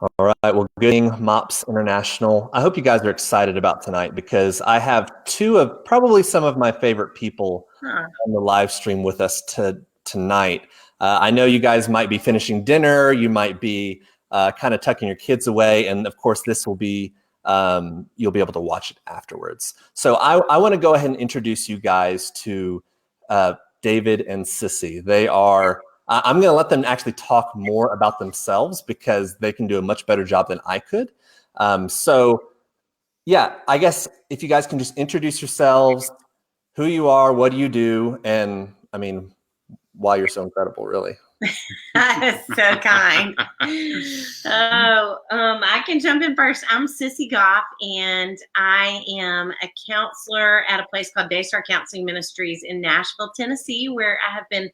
All right. Well, good evening, MOPS International. I hope you guys are excited about tonight because I have two of probably some of my favorite people Huh. on the live stream with us tonight. I know you guys might be finishing dinner. You might be kind of tucking your kids away. And of course, this will be, you'll be able to watch it afterwards. So I want to go ahead and introduce you guys to David and Sissy. I'm going to let them actually talk more about themselves because they can do a much better job than I could. Yeah, I guess if you guys can just introduce yourselves, who you are, what do you do, and I mean, why you're so incredible, really. That is so kind. I can jump in first. I'm Sissy Goff, and I am a counselor at a place called Daystar Counseling Ministries in Nashville, Tennessee, where I have been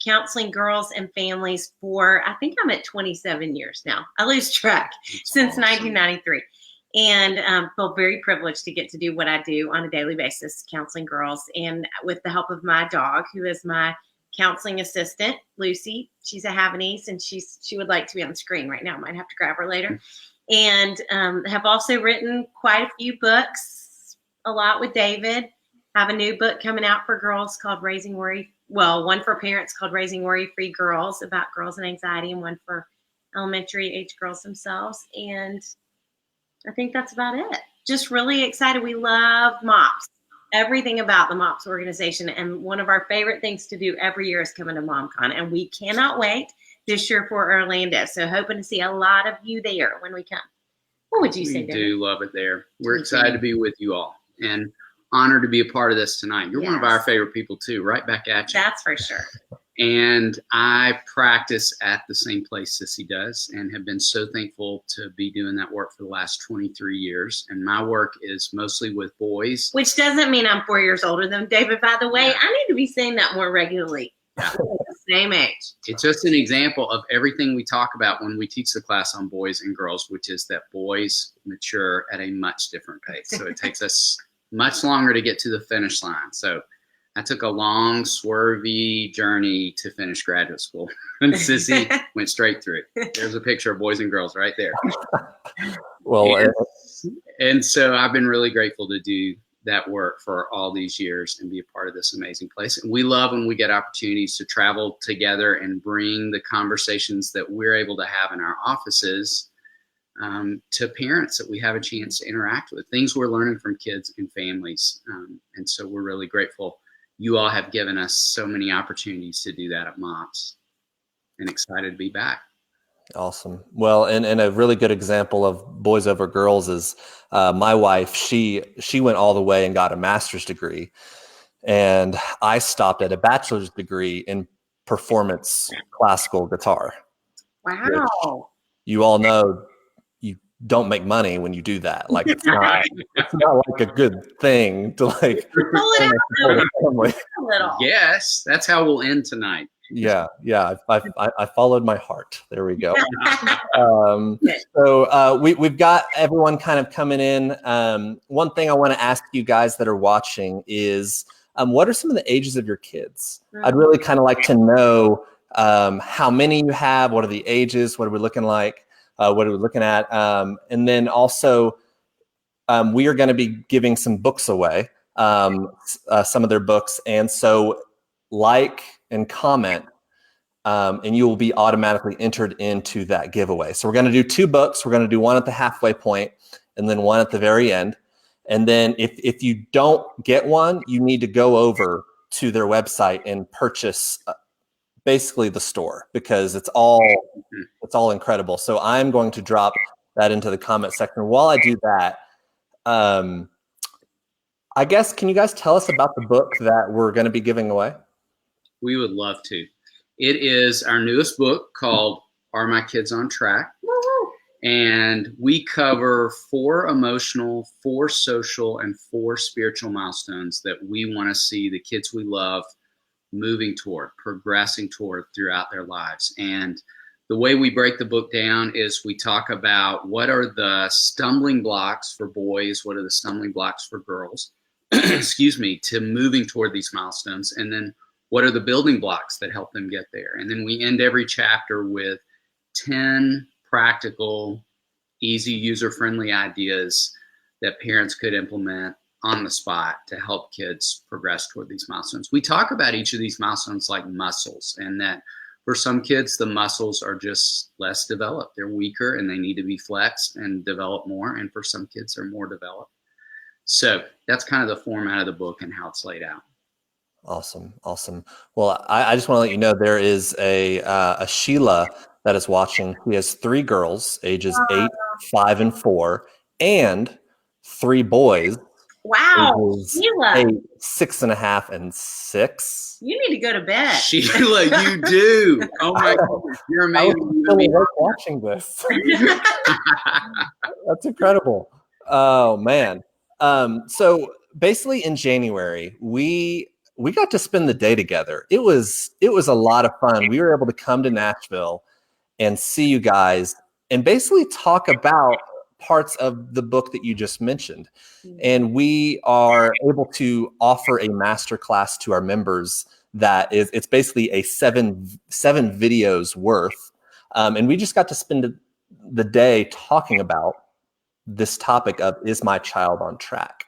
counseling girls and families for, I think I'm at 27 years now. I lose track. Since awesome. 1993. And feel very privileged to get to do what I do on a daily basis, counseling girls, and with the help of my dog, who is my counseling assistant, Lucy. She's a Havanese, and she would like to be on the screen right now. Might have to grab her later. And have also written quite a few books, a lot with David. Have a new book coming out for girls called Raising Worry. Well, one for parents called Raising Worry-Free Girls, about girls and anxiety, and one for elementary age girls themselves. And I think that's about it. Just really excited. We love MOPS. Everything about the MOPS organization. And one of our favorite things to do every year is coming to MomCon. And we cannot wait this year for Orlando. So hoping to see a lot of you there when we come. What would you say, David? We do love it there. We're excited to be with you all and honored to be a part of this tonight. You're one of our favorite people too, right back at you. That's for sure. And I practice at the same place Sissy does and have been so thankful to be doing that work for the last 23 years. And my work is mostly with boys. Which doesn't mean I'm 4 years older than David, by the way. Yeah. I need to be saying that more regularly. Yeah. Same age. It's just an example of everything we talk about when we teach the class on boys and girls, which is that boys mature at a much different pace. So it takes us much longer to get to the finish line. So I took a long, swervy journey to finish graduate school. And Sissy went straight through. There's a picture of boys and girls right there. And so I've been really grateful to do that work for all these years and be a part of this amazing place. And we love when we get opportunities to travel together and bring the conversations that we're able to have in our offices to parents that we have a chance to interact with, things we're learning from kids and families. And so we're really grateful. You all have given us so many opportunities to do that at MOPS, and excited to be back. Awesome. Well, and a really good example of boys over girls is my wife. She went all the way and got a master's degree, and I stopped at a bachelor's degree in performance classical guitar. Wow. You all know you don't make money when you do that. Like it's not like a good thing to like pull it out a little. Yes, that's how we'll end tonight. Yeah. I followed my heart. There we go. So we've got everyone kind of coming in. One thing I want to ask you guys that are watching is, what are some of the ages of your kids? I'd really kind of like to know how many you have. What are the ages? What are we looking like? What are we looking at? And then also, we are going to be giving some books away, some of their books. And so like and comment, and you will be automatically entered into that giveaway. So we're going to do 2 books. We're going to do one at the halfway point and then one at the very end. And then if you don't get one, you need to go over to their website and purchase basically the store, because it's all incredible. So I'm going to drop that into the comment section. While I do that, I guess, can you guys tell us about the book that we're going to be giving away? We would love to. It is our newest book called Are My Kids on Track? And we cover 4 emotional, 4 social, and 4 spiritual milestones that we want to see the kids we love moving toward, progressing toward throughout their lives. And the way we break the book down is we talk about what are the stumbling blocks for boys, what are the stumbling blocks for girls, excuse me, to moving toward these milestones, and then what are the building blocks that help them get there. And then we end every chapter with 10 practical, easy, user-friendly ideas that parents could implement on the spot to help kids progress toward these milestones. We talk about each of these milestones like muscles, and that for some kids, the muscles are just less developed. They're weaker and they need to be flexed and develop more. And for some kids, they're more developed. So that's kind of the format of the book and how it's laid out. Awesome. Awesome. Well, I just want to let you know there is a Sheila that is watching. She has 3 girls, ages 8, 5, and 4, and 3 boys. Wow, Sheila. 8, 6.5, and 6. You need to go to bed. Sheila, you do. Oh my God. You're amazing. I was watching this. That's incredible. Oh man. So basically in January, we got to spend the day together. It was a lot of fun. We were able to come to Nashville and see you guys and basically talk about parts of the book that you just mentioned. And we are able to offer a masterclass to our members that it's basically a seven videos worth. And we just got to spend the day talking about this topic of, is my child on track?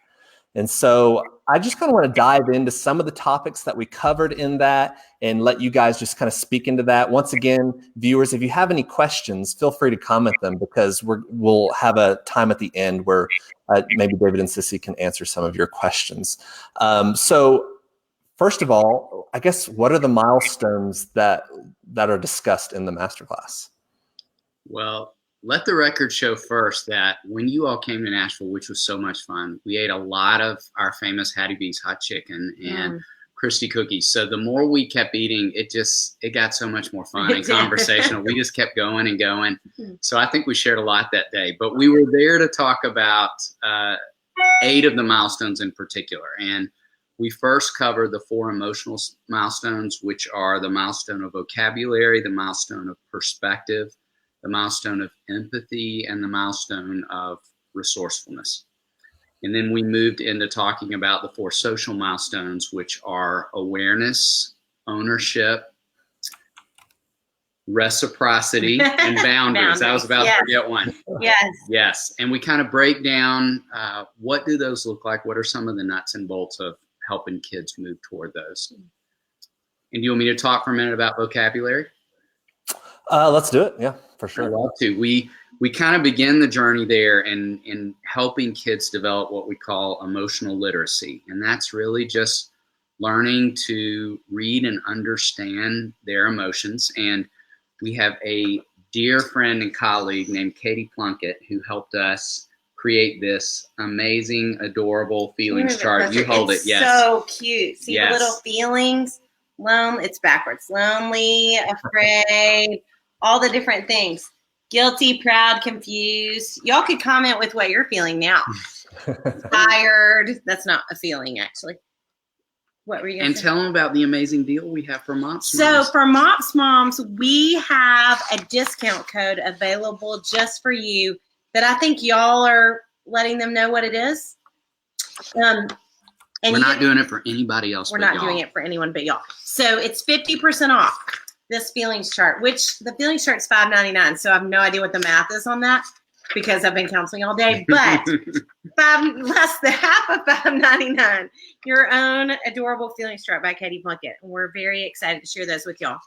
And so I just kind of want to dive into some of the topics that we covered in that and let you guys just kind of speak into that. Once again, viewers, if you have any questions, feel free to comment them, because we'll have a time at the end where maybe David and Sissy can answer some of your questions. So first of all, I guess, what are the milestones that are discussed in the masterclass? Well, let the record show first that when you all came to Nashville, which was so much fun, we ate a lot of our famous Hattie B's hot chicken and Christie cookies. So the more we kept eating, it got so much more fun and conversational. We just kept going and going. So I think we shared a lot that day. But we were there to talk about 8 of the milestones in particular. And we first covered the 4 emotional milestones, which are the milestone of vocabulary, the milestone of perspective, the milestone of empathy, and the milestone of resourcefulness. And then we moved into talking about the 4 social milestones, which are awareness, ownership, reciprocity, and boundaries. I was about to forget one. Yes. And we kind of break down what do those look like? What are some of the nuts and bolts of helping kids move toward those? And do you want me to talk for a minute about vocabulary? Let's do it. Yeah, for sure. I'd love to. We kind of begin the journey there in helping kids develop what we call emotional literacy. And that's really just learning to read and understand their emotions. And we have a dear friend and colleague named Katie Plunkett who helped us create this amazing, adorable feelings chart. You hold it. Yes. So cute. See the little feelings? It's backwards. Lonely, afraid, all the different things. Guilty, proud, confused. Y'all could comment with what you're feeling now. Tired. That's not a feeling, actually. What were you going to say? And tell them about the amazing deal we have for MOPS So Moms. for MOPS Moms, we have a discount code available just for you that I think y'all are letting them know what it is. And we're not doing it for anybody else. We're not doing it for anyone but y'all. So it's 50% off this feelings chart, which the feelings chart's $5.99. So I have no idea what the math is on that because I've been counseling all day. But less than half of $5.99. Your own adorable feelings chart by Katie Plunkett. And we're very excited to share those with y'all.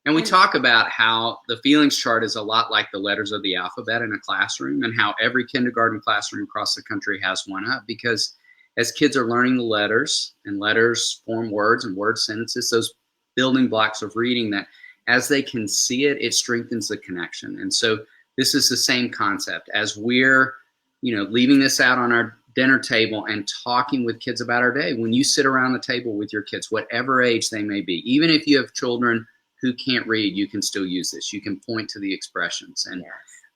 And we talk about how the feelings chart is a lot like the letters of the alphabet in a classroom, and how every kindergarten classroom across the country has one up, because as kids are learning the letters, and letters form words and word sentences, those building blocks of reading, that as they can see it, it strengthens the connection. And so this is the same concept as we're, leaving this out on our dinner table and talking with kids about our day. When you sit around the table with your kids, whatever age they may be, even if you have children who can't read, you can still use this. You can point to the expressions, and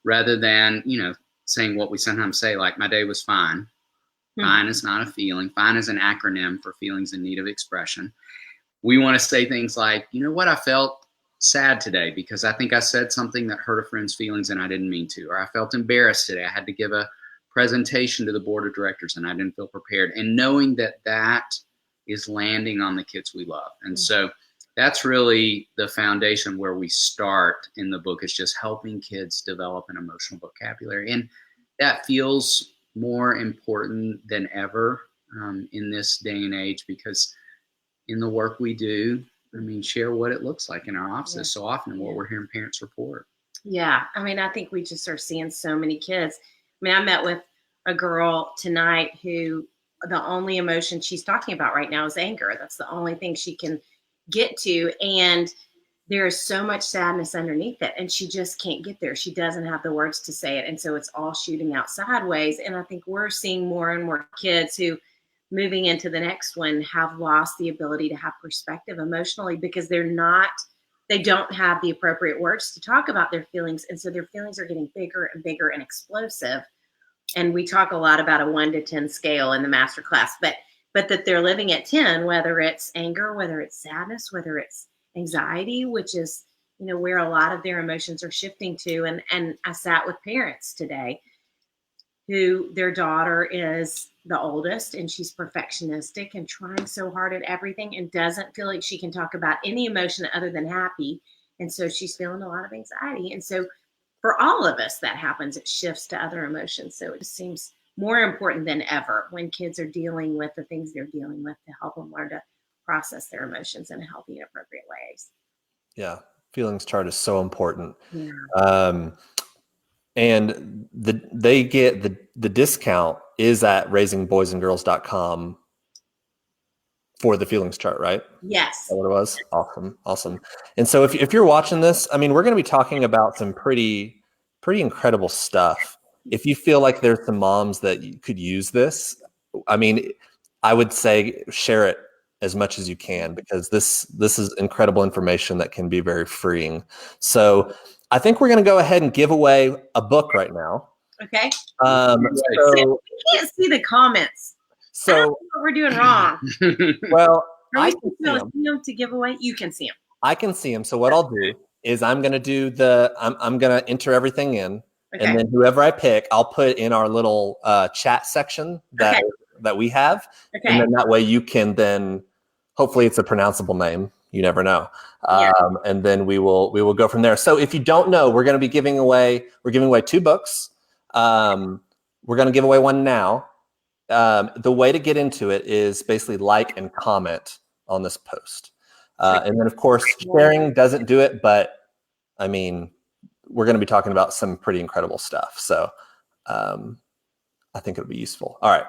rather than, saying what we sometimes say, like, my day was fine. Fine is not a feeling. Fine is an acronym for feelings in need of expression. We want to say things like, you know what, I felt sad today because I think I said something that hurt a friend's feelings and I didn't mean to. Or I felt embarrassed today. I had to give a presentation to the board of directors and I didn't feel prepared. And knowing that that is landing on the kids we love. And so that's really the foundation where we start in the book, is just helping kids develop an emotional vocabulary. And that feels more important than ever in this day and age, because in the work we do, I mean, share what it looks like in our offices so often, and what we're hearing parents report. Yeah. I mean, I think we just are seeing so many kids. I mean, I met with a girl tonight who the only emotion she's talking about right now is anger. That's the only thing she can get to. And there is so much sadness underneath it. And she just can't get there. She doesn't have the words to say it. And so it's all shooting out sideways. And I think we're seeing more and more kids who, moving into the next one, have lost the ability to have perspective emotionally, because they don't have the appropriate words to talk about their feelings. And so their feelings are getting bigger and bigger and explosive. And we talk a lot about a 1 to 10 scale in the master class, but that they're living at 10, whether it's anger, whether it's sadness, whether it's anxiety, which is, where a lot of their emotions are shifting to. And I sat with parents today who their daughter is the oldest, and she's perfectionistic and trying so hard at everything, and doesn't feel like she can talk about any emotion other than happy. And so she's feeling a lot of anxiety. And so for all of us, that happens. It shifts to other emotions. So it just seems more important than ever when kids are dealing with the things they're dealing with, to help them learn to process their emotions in a healthy and appropriate ways. Yeah. Feelings chart is so important. Yeah. And they get the discount is at raisingboysandgirls.com for the feelings chart, right? Yes. Is that what it was? Awesome. And so if you're watching this, I mean, we're going to be talking about some pretty incredible stuff. If you feel like there's some moms that could use this, I mean, I would say share it as much as you can, because this is incredible information that can be very freeing. So I think we're going to go ahead and give away a book right now. Okay. So we can't see the comments. So I don't know what we're doing wrong. Well, I can see them to give away. You can see them. I can see them. So what I'll do is I'm going to do I'm going to enter everything in, and then whoever I pick, I'll put in our little chat section that we have, and then that way you can then, hopefully it's a pronounceable name. You never know. And then we will go from there. So if you don't know, we're giving away 2 books. We're going to give away one now. The way to get into it is basically like and comment on this post. And then of course, sharing doesn't do it, but I mean, we're going to be talking about some pretty incredible stuff. So I think it'll be useful. All right.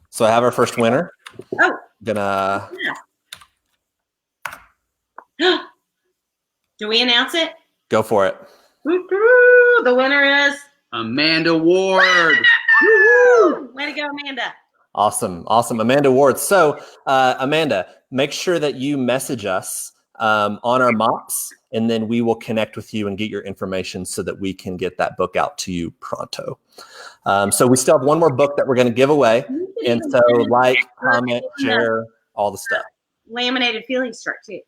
So I have our first winner. Oh, Gonna. Do we announce it? Go for it. The winner is Amanda Ward. Way to go, Amanda. Awesome. Amanda Ward. So Amanda, make sure that you message us on our MOPS, and then we will connect with you and get your information so that we can get that book out to you pronto. So we still have one more book that we're going to give away. And so like, comment, share, all the stuff. Laminated feelings chart too.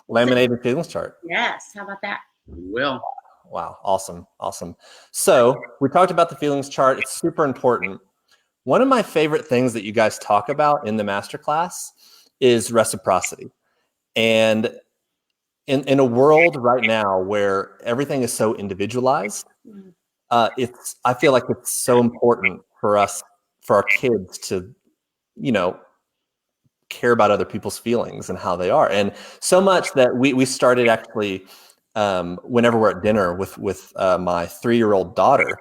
Laminated feelings chart. Yes. How about that? We will. Wow. Awesome. So we talked about the feelings chart. It's super important. One of my favorite things that you guys talk about in the masterclass is reciprocity. And in a world right now where everything is so individualized, I feel like it's so important for our kids to, care about other people's feelings and how they are. And so much that we started actually, whenever we're at dinner with my 3-year-old daughter,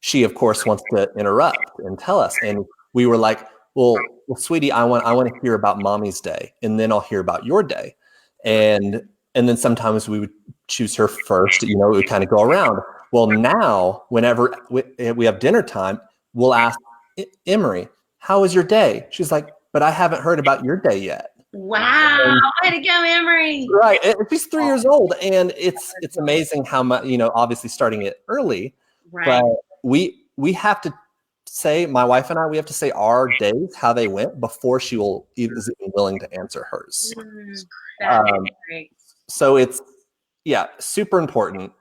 she of course wants to interrupt and tell us. And we were like, well, sweetie, I want to hear about mommy's day, and then I'll hear about your day. And then sometimes we would choose her first, we would kind of go around. Well, now whenever we have dinner time, we'll ask Emery, how was your day? She's like, but I haven't heard about your day yet. Wow. Way to go, Emery. Right. She's 3 years old, and it's amazing how much, obviously starting it early, right. But we have to say, my wife and I, we have to say our days, how they went, before she is even willing to answer hers. That's great. So it's, super important.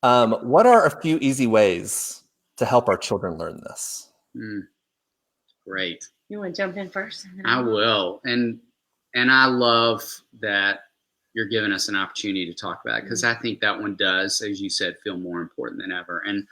What are a few easy ways to help our children learn this? Great. You want to jump in first? I will. And And I love that you're giving us an opportunity to talk about it, because I think that one does, as you said, feel more important than ever. And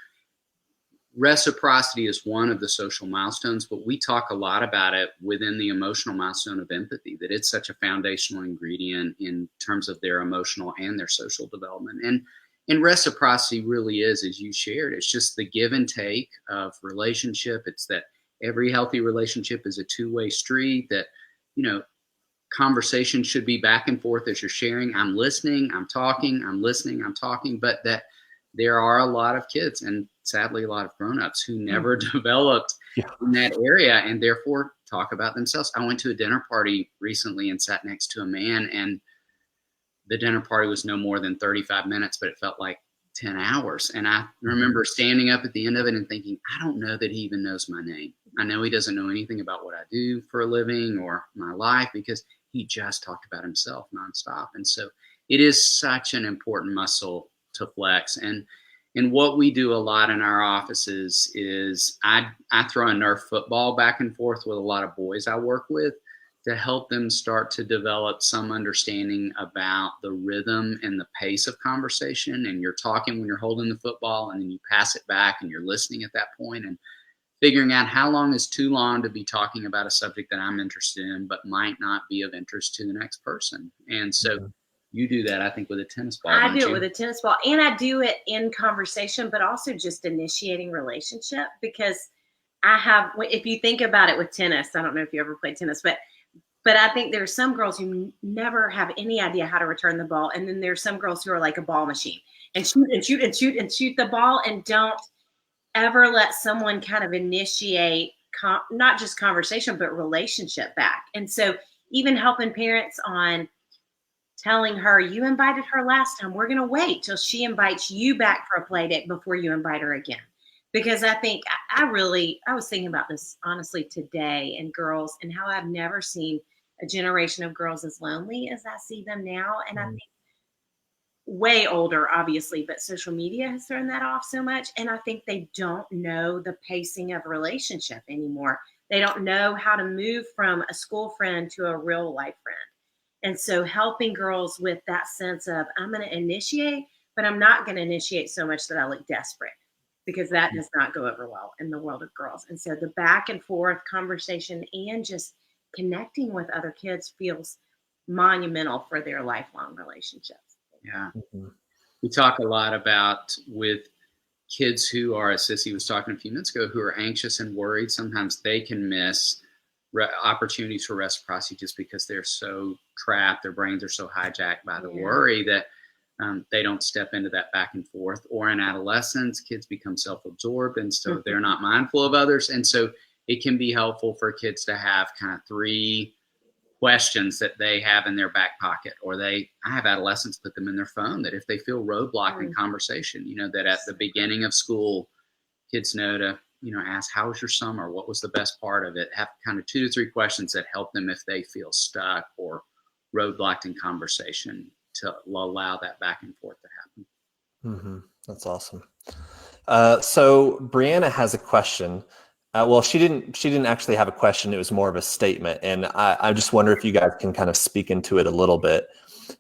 reciprocity is one of the social milestones, but we talk a lot about it within the emotional milestone of empathy, that it's such a foundational ingredient in terms of their emotional and their social development. And reciprocity really is, as you shared, it's just the give and take of relationship. It's that every healthy relationship is a two-way street, that, conversation should be back and forth as you're sharing. I'm listening, I'm talking, I'm listening, I'm talking, but that there are a lot of kids, and sadly a lot of grown-ups, who never developed in that area, and therefore talk about themselves. I went to a dinner party recently and sat next to a man, and the dinner party was no more than 35 minutes, but it felt like 10 hours. And I remember standing up at the end of it and thinking, I don't know that he even knows my name. I know he doesn't know anything about what I do for a living or my life, because he just talked about himself nonstop. And so it is such an important muscle to flex. And what we do a lot in our offices is I throw a Nerf football back and forth with a lot of boys I work with, to help them start to develop some understanding about the rhythm and the pace of conversation. And you're talking when you're holding the football, and then you pass it back and you're listening at that point, and figuring out how long is too long to be talking about a subject that I'm interested in, but might not be of interest to the next person. And so you do that, I think, with a tennis ball. I do it with a tennis ball, and I do it in conversation, but also just initiating relationship, because if you think about it with tennis, I don't know if you ever played tennis, but I think there are some girls who never have any idea how to return the ball. And then there's some girls who are like a ball machine, and shoot and shoot and shoot and shoot the ball, and don't ever let someone kind of initiate not just conversation, but relationship back. And so even helping parents on telling her, you invited her last time, we're going to wait till she invites you back for a play date before you invite her again. Because I think I was thinking about this honestly today, and girls, and how I've never seen a generation of girls as lonely as I see them now. And I think way older, obviously, but social media has thrown that off so much. And I think they don't know the pacing of a relationship anymore. They don't know how to move from a school friend to a real life friend. And so helping girls with that sense of, I'm going to initiate, but I'm not going to initiate so much that I look desperate, because that does not go over well in the world of girls. And so the back and forth conversation and just connecting with other kids feels monumental for their lifelong relationships. Yeah. We talk a lot about with kids who are, as Sissy was talking a few minutes ago, who are anxious and worried. Sometimes they can miss opportunities for reciprocity just because they're so trapped, their brains are so hijacked by the worry that they don't step into that back and forth. Or in adolescence, kids become self-absorbed, and so they're not mindful of others. And so it can be helpful for kids to have kind of 3 questions that they have in their back pocket, or I have adolescents put them in their phone, that if they feel roadblocked in conversation, that at the beginning of school, kids know to, ask, how was your summer? What was the best part of it? Have kind of 2 to 3 questions that help them if they feel stuck or roadblocked in conversation, to allow that back and forth to happen. That's awesome. So Brianna has a question. Well, she didn't actually have a question. It was more of a statement. And I just wonder if you guys can kind of speak into it a little bit.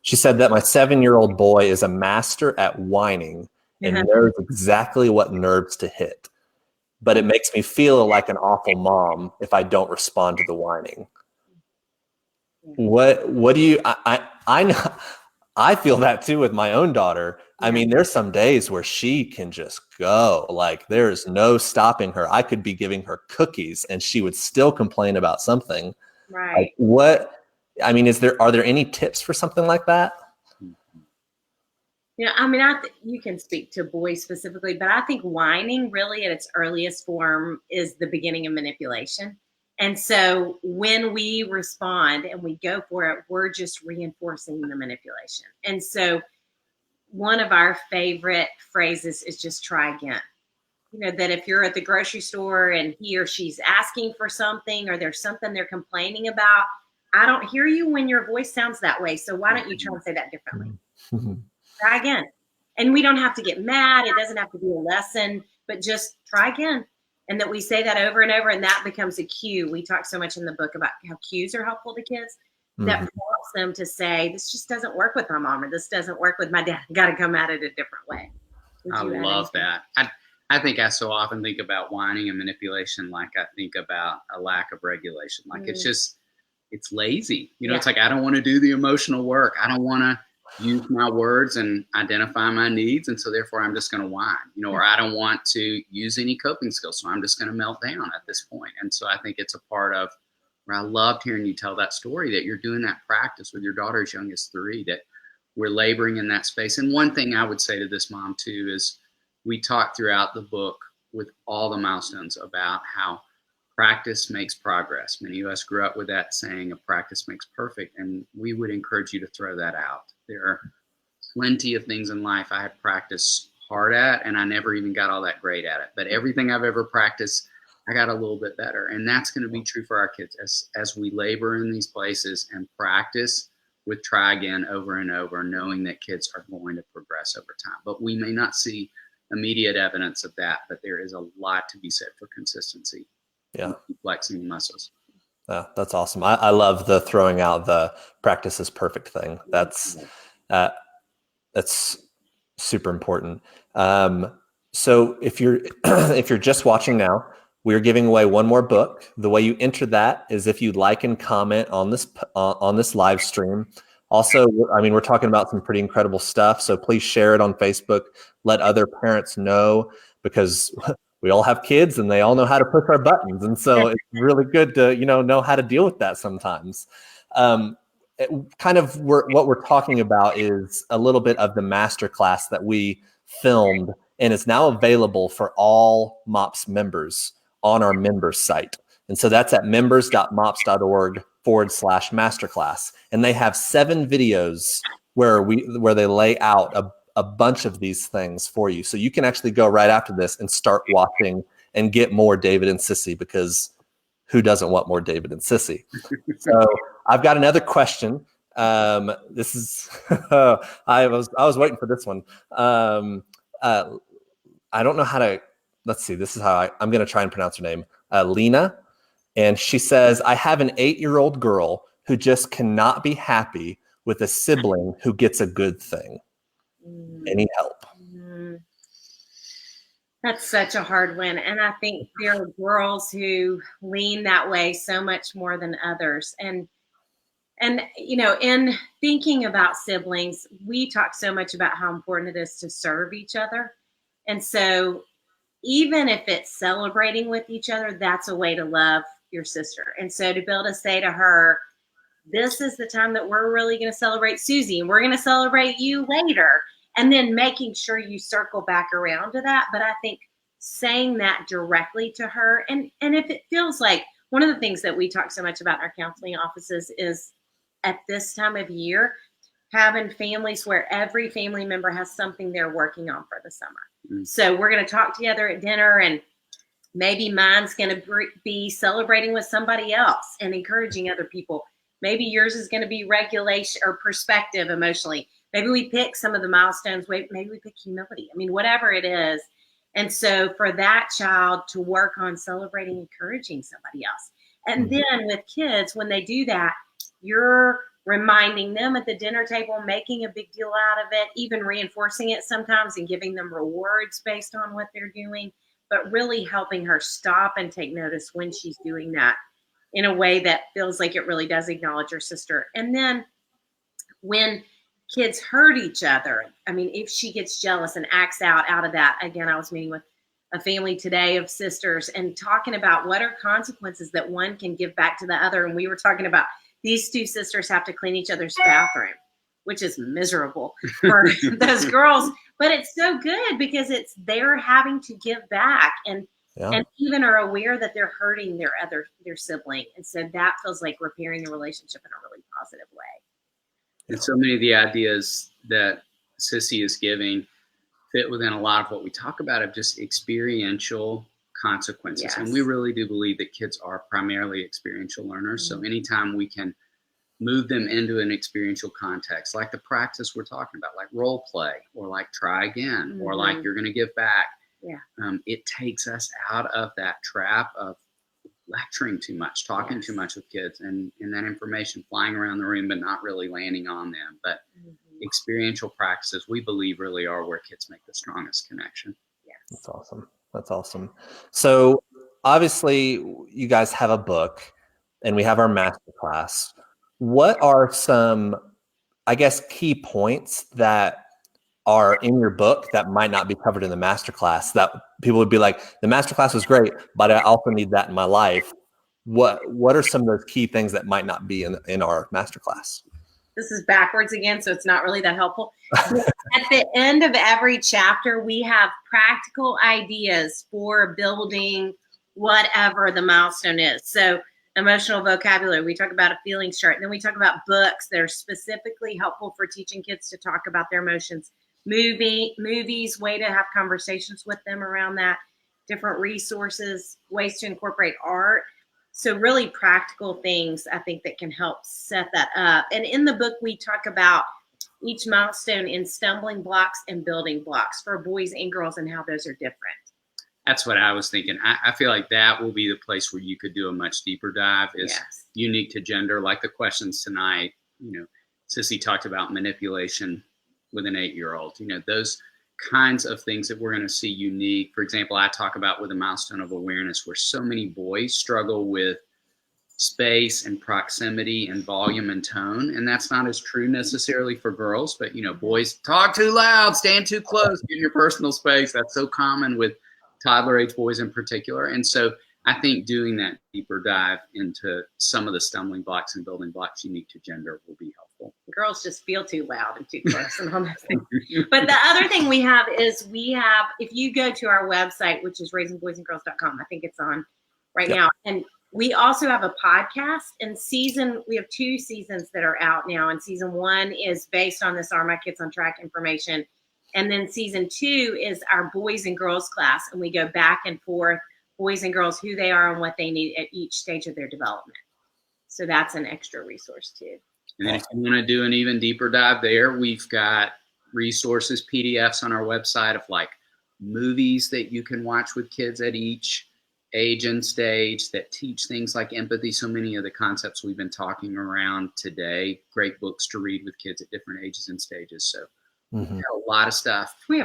She said that my 7-year-old boy is a master at whining and knows exactly what nerves to hit. But it makes me feel like an awful mom if I don't respond to the whining. What do you, I know, I feel that too with my own daughter. I mean, there's some days where she can just go, like there's no stopping her. I could be giving her cookies and she would still complain about something. Right. Like are there any tips for something like that? You can speak to boys specifically, but I think whining really at its earliest form is the beginning of manipulation. And so when we respond and we go for it, we're just reinforcing the manipulation. And so one of our favorite phrases is just try again. That if you're at the grocery store and he or she's asking for something, or there's something they're complaining about, I don't hear you when your voice sounds that way. So why don't you try and say that differently? Try again. And we don't have to get mad. It doesn't have to be a lesson, but just try again. And that we say that over and over, and that becomes a cue. We talk so much in the book about how cues are helpful to kids. that prompts them to say, this just doesn't work with my mom, or this doesn't work with my dad. Got to come at it a different way. I love that. I think I so often think about whining and manipulation like I think about a lack of regulation. Like it's lazy. You know, it's like, I don't want to do the emotional work. I don't want to use my words and identify my needs. And so therefore I'm just going to whine, you know, or I don't want to use any coping skills. So I'm just going to melt down at this point. And so I think it's a part of where I loved hearing you tell that story, that you're doing that practice with your daughter as young as 3, that we're laboring in that space. And one thing I would say to this mom too, is we talk throughout the book with all the milestones about how practice makes progress. Many of us grew up with that saying of practice makes perfect. And we would encourage you to throw that out. There are plenty of things in life I have practiced hard at, and I never even got all that great at it. But everything I've ever practiced, I got a little bit better. And that's going to be true for our kids as we labor in these places and practice with try again over and over, knowing that kids are going to progress over time. But we may not see immediate evidence of that, but there is a lot to be said for consistency. Yeah. Flexing muscles. That's awesome. I love the throwing out the practice is perfect thing. That's super important. So if you're just watching now, we're giving away one more book. The way you enter that is if you like and comment on this live stream. Also, I mean, we're talking about some pretty incredible stuff. So please share it on Facebook. Let other parents know, because we all have kids and they all know how to push our buttons. And so it's really good to, know how to deal with that sometimes. What we're talking about is a little bit of the masterclass that we filmed, and it's now available for all MOPS members on our members site. And so that's at members.mops.org/masterclass. And they have 7 videos where they lay out a bunch of these things for you. So you can actually go right after this and start watching and get more David and Sissy, because who doesn't want more David and Sissy? So I've got another question. This is, I was waiting for this one. I don't know how to, let's see, this is how I'm going to try and pronounce her name. Lena. And she says, I have an 8-year-old girl who just cannot be happy with a sibling who gets a good thing. Any help? That's such a hard one. And I think there are girls who lean that way so much more than others. And in thinking about siblings, we talk so much about how important it is to serve each other. And so even if it's celebrating with each other, that's a way to love your sister. And so to be able to say to her, this is the time that we're really going to celebrate Susie, and we're going to celebrate you later. And then making sure you circle back around to that. But I think saying that directly to her, and if it feels like, one of the things that we talk so much about in our counseling offices is at this time of year, having families where every family member has something they're working on for the summer. So we're going to talk together at dinner, and maybe mine's going to be celebrating with somebody else and encouraging other people. Maybe yours is going to be regulation or perspective emotionally. Maybe we pick some of the milestones. Maybe we pick humility. I mean, whatever it is. And so for that child to work on celebrating, encouraging somebody else. And then with kids, when they do that, you're reminding them at the dinner table, making a big deal out of it, even reinforcing it sometimes and giving them rewards based on what they're doing, but really helping her stop and take notice when she's doing that in a way that feels like it really does acknowledge her sister. And then when kids hurt each other, I mean, if she gets jealous and acts out of that, again, I was meeting with a family today of sisters and talking about what are consequences that one can give back to the other. And we were talking about these 2 sisters have to clean each other's bathroom, which is miserable for those girls, but it's so good because they're having to give back and even are aware that they're hurting their sibling. And so that feels like repairing the relationship in a really positive way. And so many of the ideas that Sissy is giving fit within a lot of what we talk about of just experiential consequences. Yes. And we really do believe that kids are primarily experiential learners. So anytime we can move them into an experiential context, like the practice we're talking about, like role play, or like try again, or like you're going to give back. Yeah. It takes us out of that trap of lecturing too much, talking too much with kids, and that information flying around the room but not really landing on them. But experiential practices, we believe, really are where kids make the strongest connection. That's awesome. That's awesome. So obviously you guys have a book and we have our masterclass. What are some, I guess, key points that are in your book that might not be covered in the masterclass that people would be like, the masterclass was great, but I also need that in my life? What are some of those key things that might not be in our masterclass? This is backwards again, so it's not really that helpful. At the end of every chapter, we have practical ideas for building whatever the milestone is. So emotional vocabulary, we talk about a feelings chart. Then we talk about books that are specifically helpful for teaching kids to talk about their emotions. Movies, way to have conversations with them around that. Different resources, ways to incorporate art. So really practical things, I think, that can help set that up. And in the book, we talk about each milestone in stumbling blocks and building blocks for boys and girls and how those are different. That's what I was thinking. I feel like that will be the place where you could do a much deeper dive. Is unique to gender, like the questions tonight. Sissy talked about manipulation with an 8-year-old. Those kinds of things that we're going to see unique. For example, I talk about with a milestone of awareness where so many boys struggle with space and proximity and volume and tone. And that's not as true necessarily for girls, but boys talk too loud, stand too close, get in your personal space. That's so common with toddler age boys in particular. And so I think doing that deeper dive into some of the stumbling blocks and building blocks unique to gender will be helpful. Girls just feel too loud and too close and all that thing. But the other thing we have is if you go to our website, which is raisingboysandgirls.com, I think it's on right now. And we also have a podcast, and we have 2 seasons that are out now. And season 1 is based on this Are My Kids on Track information. And then season 2 is our boys and girls class. And we go back and forth, boys and girls, who they are and what they need at each stage of their development. So that's an extra resource too. And then if you want to do an even deeper dive there, we've got resources, PDFs on our website of like movies that you can watch with kids at each age and stage that teach things like empathy. So many of the concepts we've been talking around today, great books to read with kids at different ages and stages. So we have a lot of stuff on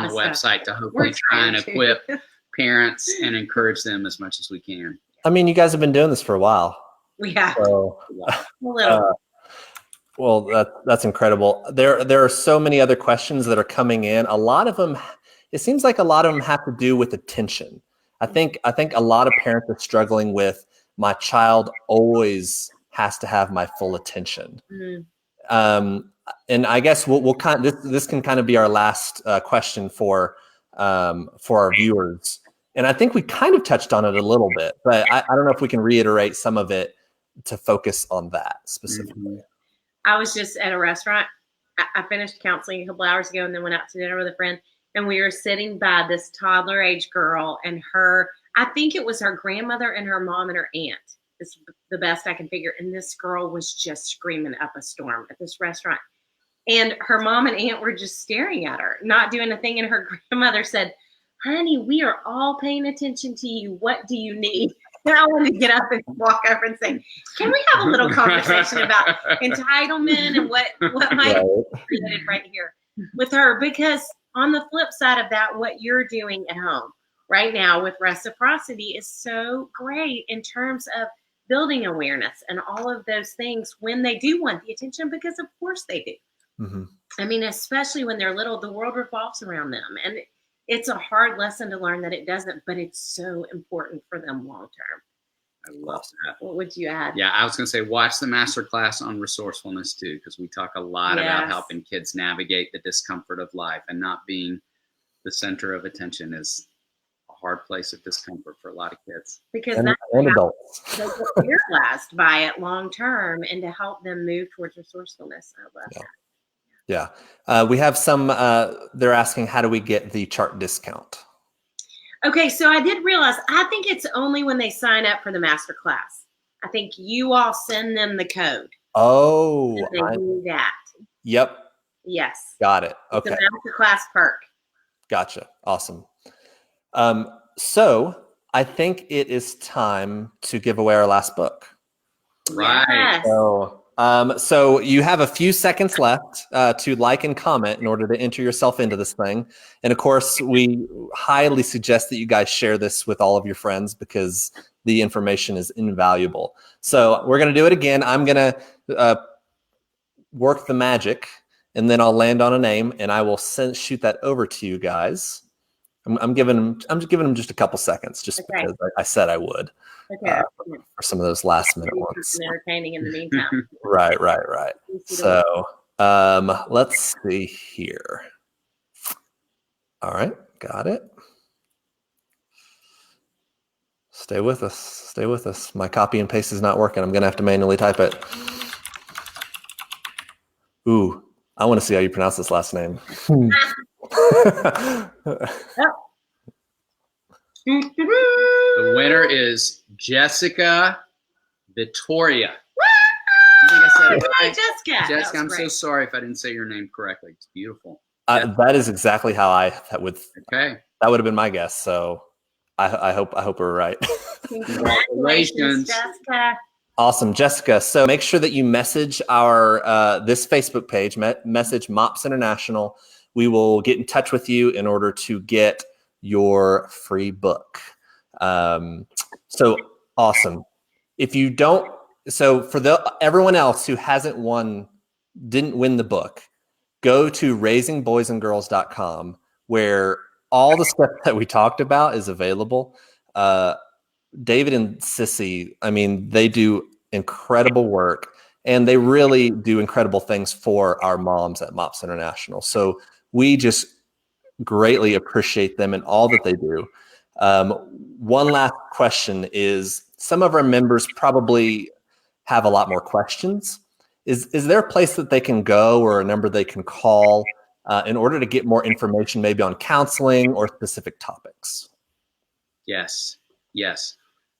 the website to hopefully try and equip parents and encourage them as much as we can. I mean, you guys have been doing this for a while. We have. So, well, that's incredible. There are so many other questions that are coming in. A lot of them, it seems like a lot of them have to do with attention. I think a lot of parents are struggling with, my child always has to have my full attention. And I guess we'll this can kind of be our last question for our viewers. And I think we kind of touched on it a little bit, but I don't know if we can reiterate some of it to focus on that specifically. I was just at a restaurant. I finished counseling a couple hours ago and then went out to dinner with a friend. And we were sitting by this toddler age girl and I think it was her grandmother and her mom and her aunt. It's the best I can figure. And this girl was just screaming up a storm at this restaurant. And her mom and aunt were just staring at her, not doing a thing. And her grandmother said, "Honey, we are all paying attention to you. What do you need?" And I wanted to get up and walk over and say, "Can we have a little conversation about entitlement and what might be created right here with her?" Because on the flip side of that, what you're doing at home right now with reciprocity is so great in terms of building awareness and all of those things when they do want the attention, because of course they do. I mean, especially when they're little, the world revolves around them. And it's a hard lesson to learn that it doesn't, but it's so important for them long term. I love that. What would you add? Yeah, I was going to say, watch the masterclass on resourcefulness too, because we talk a lot about helping kids navigate the discomfort of life, and not being the center of attention is a hard place of discomfort for a lot of kids. Because and adults. They get paralyzed by it long term, and to help them move towards resourcefulness. I love that. Yeah. We have some, they're asking, how do we get the chart discount? Okay, so I did realize, I think it's only when they sign up for the master class. I think you all send them the code. Oh. And they do that. Yep. Yes. Got it. Okay. It's a master class perk. Gotcha. Awesome. So I think it is time to give away our last book. Right. Yes. So you have a few seconds left to like and comment in order to enter yourself into this thing. And of course, we highly suggest that you guys share this with all of your friends because the information is invaluable. So we're going to do it again. I'm going to work the magic, and then I'll land on a name, and I will shoot that over to you guys. I'm just giving them just a couple seconds, just because I said I would. Okay. For some of those last minute ones. Entertaining in the meantime. Right. So let's see here. All right, got it. Stay with us. My copy and paste is not working. I'm gonna have to manually type it. Ooh, I want to see how you pronounce this last name. The winner is Jessica Vittoria. I think I said it right. Jessica. Jessica, I'm so sorry if I didn't say your name correctly. It's beautiful. That is exactly how that would have been my guess. So I hope we're right. Congratulations, Jessica. Awesome, Jessica. So make sure that you message our this Facebook page, message MOPS International. We will get in touch with you in order to get your free book. So awesome. If you don't, so for everyone else who didn't win the book, go to raisingboysandgirls.com where all the stuff that we talked about is available. David and Sissy, I mean, they do incredible work, and they really do incredible things for our moms at MOPS International. So we just greatly appreciate them and all that they do. One last question is, some of our members probably have a lot more questions. Is there a place that they can go or a number they can call in order to get more information, maybe on counseling or specific topics? Yes.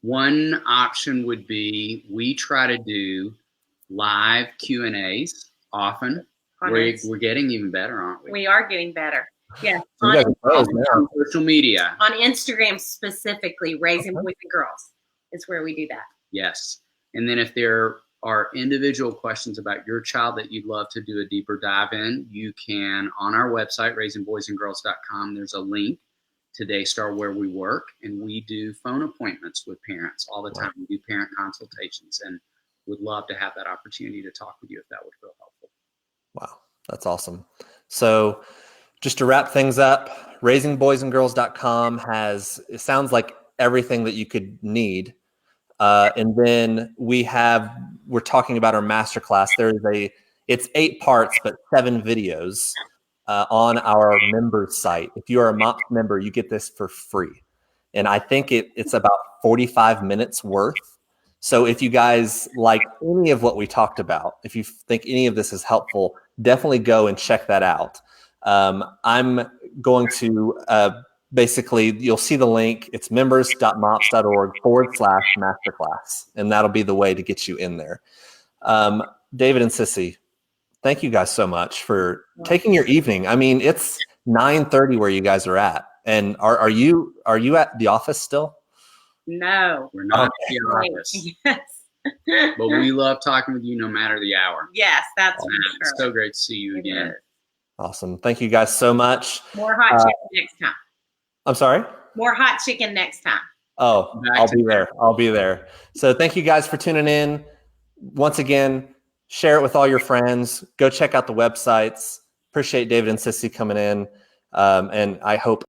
One option would be, we try to do live Q&As often. We're getting even better, aren't we? We are getting better. Yeah. On social media. On Instagram specifically, Raising Boys and Girls is where we do that. Yes. And then if there are individual questions about your child that you'd love to do a deeper dive in, you can, on our website, raisingboysandgirls.com, there's a link to Daystar where we work, and we do phone appointments with parents all the time. We do parent consultations, and would love to have that opportunity to talk with you if that would feel helpful. Wow, that's awesome. So just to wrap things up, raisingboysandgirls.com it sounds like everything that you could need. And then we're talking about our masterclass. It's 8 parts, but 7 videos on our members site. If you are a MOPS member, you get this for free. And I think it's about 45 minutes worth. So if you guys like any of what we talked about, if you think any of this is helpful, definitely go and check that out. I'm going to basically, you'll see the link. It's members.mops.org/masterclass. And that'll be the way to get you in there. David and Sissy, thank you guys so much for taking your evening. I mean, it's 9:30 where you guys are at. And are you at the office still? No, we're not at the office. Yes. But we love talking with you no matter the hour. Yes, that's for It's sure. so great to see you again. Awesome. Thank you guys so much. More hot chicken next time. I'm sorry? More hot chicken next time. Oh, I'll be there. So thank you guys for tuning in. Once again, share it with all your friends. Go check out the websites. Appreciate David and Sissy coming in. And I hope